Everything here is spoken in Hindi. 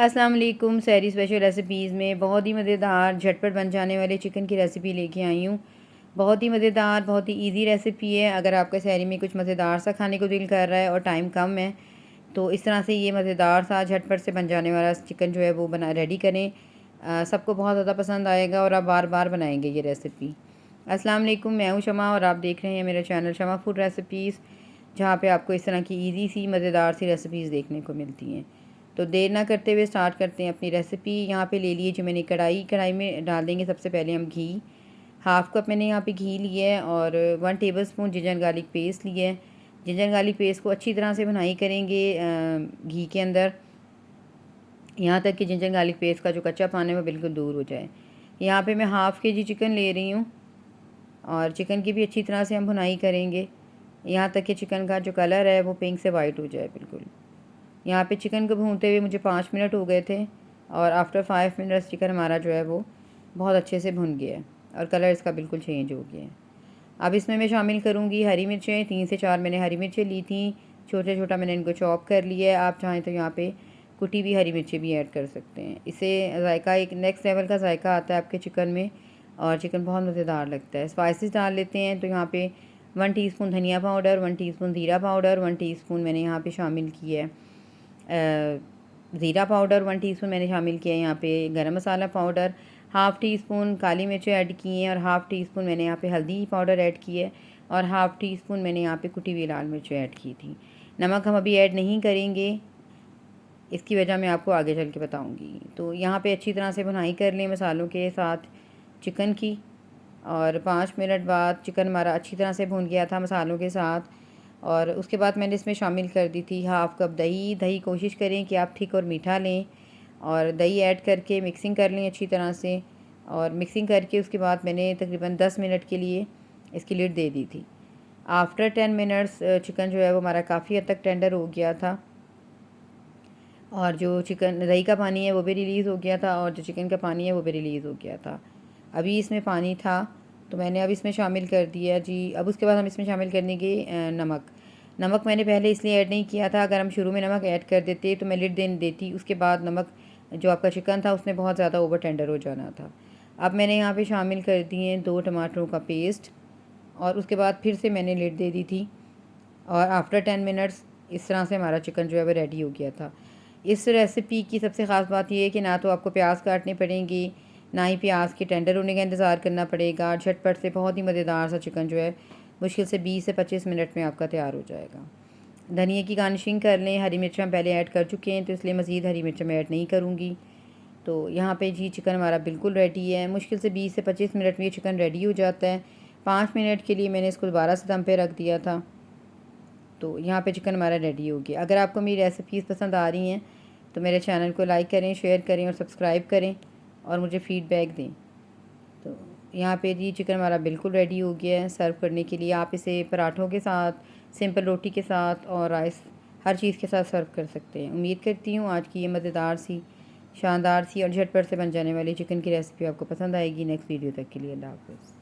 अस्सलाम वालेकुम। सहरी स्पेशल रेसिपीज़ में बहुत ही मज़ेदार झटपट बन जाने वाले चिकन की रेसिपी लेके आई हूँ। बहुत ही मज़ेदार, बहुत ही इजी रेसिपी है। अगर आपका सहरी में कुछ मज़ेदार सा खाने को दिल कर रहा है और टाइम कम है तो इस तरह से ये मज़ेदार सा झटपट से बन जाने वाला चिकन जो है वो बना रेडी करें। सबको बहुत ज़्यादा पसंद आएगा और आप बार बार बनाएंगे ये रेसिपी। अस्सलाम वालेकुम, मैं हूँ शमा और आप देख रहे हैं मेरा चैनल शमा फूड रेसिपीज़, जहाँ पे आपको इस तरह की इजी सी मज़ेदार सी रेसिपीज़ देखने को मिलती हैं। तो देर ना करते हुए स्टार्ट करते हैं अपनी रेसिपी। यहाँ पे ले लिए जो मैंने कढ़ाई में डाल देंगे सबसे पहले हम घी। हाफ़ कप मैंने यहाँ पे घी लिया है और 1 टेबलस्पून जिंजर गार्लिक पेस्ट लिया है। जिंजर गार्लिक पेस्ट को अच्छी तरह से भुनाई करेंगे घी के अंदर, यहाँ तक कि जिंजर गार्लिक पेस्ट का जो कच्चापन है वो बिल्कुल दूर हो जाए। यहाँ पे मैं हाफ़ के जी चिकन ले रही हूँ और चिकन की भी अच्छी तरह से हम भुनाई करेंगे, यहाँ तक कि चिकन का जो कलर है वो पिंक से वाइट हो जाए बिल्कुल। यहाँ पे चिकन को भूनते हुए मुझे 5 मिनट हो गए थे और आफ्टर 5 मिनट्स चिकन हमारा जो है वो बहुत अच्छे से भुन गया है और कलर इसका बिल्कुल चेंज हो गया है। अब इसमें मैं शामिल करूँगी हरी मिर्चें। 3 से 4 मैंने हरी मिर्चें ली थी, छोटा छोटा मैंने इनको चॉप कर लिया है। आप चाहें तो यहाँ पे कुटी हुई हरी मिर्चें भी ऐड कर सकते हैं। इससे जायका एक नेक्स्ट लेवल का जायका आता है आपके चिकन में और चिकन बहुत मज़ेदार लगता है। स्पाइसेस डाल लेते हैं। तो यहाँ पे 1 टीस्पून धनिया पाउडर, 1 टीस्पून ज़ीरा पाउडर, 1 टीस्पून मैंने यहाँ पे शामिल किया है ज़ीरा पाउडर, 1 टीस्पून मैंने शामिल किया है यहाँ पे गरम मसाला पाउडर, हाफ़ टी स्पून काली मिर्चें ऐड की हैं और हाफ़ टी स्पून मैंने यहाँ पे हल्दी पाउडर ऐड की है और हाफ़ टी स्पून मैंने यहाँ पे कुटी हुई लाल मिर्चें ऐड की थी। नमक हम अभी ऐड नहीं करेंगे, इसकी वजह मैं आपको आगे चल के बताऊँगी। तो यहाँ पे अच्छी तरह से भुनाई कर लें मसालों के साथ चिकन की और 5 मिनट बाद चिकन हमारा अच्छी तरह से भुन गया था मसालों के साथ। और उसके बाद मैंने इसमें शामिल कर दी थी हाफ़ कप दही। दही कोशिश करें कि आप ठीक और मीठा लें और दही ऐड करके मिक्सिंग कर लें अच्छी तरह से। और मिक्सिंग करके उसके बाद मैंने तकरीबन 10 मिनट के लिए इसकी लिड दे दी थी। आफ्टर 10 मिनट्स चिकन जो है वो हमारा काफ़ी हद तक टेंडर हो गया था और जो चिकन दही का पानी है वो भी रिलीज़ हो गया था और जो चिकन का पानी है वो भी रिलीज़ हो गया था। अभी इसमें पानी था तो मैंने अब इसमें शामिल कर दिया जी। अब उसके बाद हम इसमें शामिल करने के नमक। नमक मैंने पहले इसलिए ऐड नहीं किया था, अगर हम शुरू में नमक ऐड कर देते तो मैं लिड देने देती, उसके बाद नमक जो आपका चिकन था उसने बहुत ज़्यादा ओवर टेंडर हो जाना था। अब मैंने यहाँ पे शामिल कर दिए 2 टमाटरों का पेस्ट और उसके बाद फिर से मैंने लिड दे दी थी और आफ्टर 10 मिनट्स इस तरह से हमारा चिकन जो है वो रेडी हो गया था। इस रेसिपी की सबसे ख़ास बात यह है कि ना तो आपको प्याज काटने पड़ेंगे, ना ही प्याज के टेंडर होने का इंतज़ार करना पड़ेगा। झटपट से बहुत ही मज़ेदार सा चिकन जो है मुश्किल से 20 से 25 मिनट में आपका तैयार हो जाएगा। धनिया की गार्निशिंग कर लें। हरी मिर्च हम पहले ऐड कर चुके हैं तो इसलिए मज़ीद हरी मिर्च मैं ऐड नहीं करूँगी। तो यहाँ पे जी चिकन हमारा बिल्कुल रेडी है। मुश्किल से 20 से 25 मिनट में ये चिकन रेडी हो जाता है। 5 मिनट के लिए मैंने इसको दोबारा से दम पे रख दिया था। तो यहाँ पे चिकन हमारा रेडी हो गया। अगर आपको मेरी रेसिपीज़ पसंद आ रही हैं तो मेरे चैनल को लाइक करें, शेयर करें और सब्सक्राइब करें और मुझे फ़ीडबैक दें। तो यहाँ पे जी चिकन हमारा बिल्कुल रेडी हो गया है सर्व करने के लिए। आप इसे पराठों के साथ, सिंपल रोटी के साथ और राइस, हर चीज़ के साथ सर्व कर सकते हैं। उम्मीद करती हूँ आज की ये मज़ेदार सी, शानदार सी और झटपट से बन जाने वाली चिकन की रेसिपी आपको पसंद आएगी। नेक्स्ट वीडियो तक के लिए अल्लाह हाफ़िज़।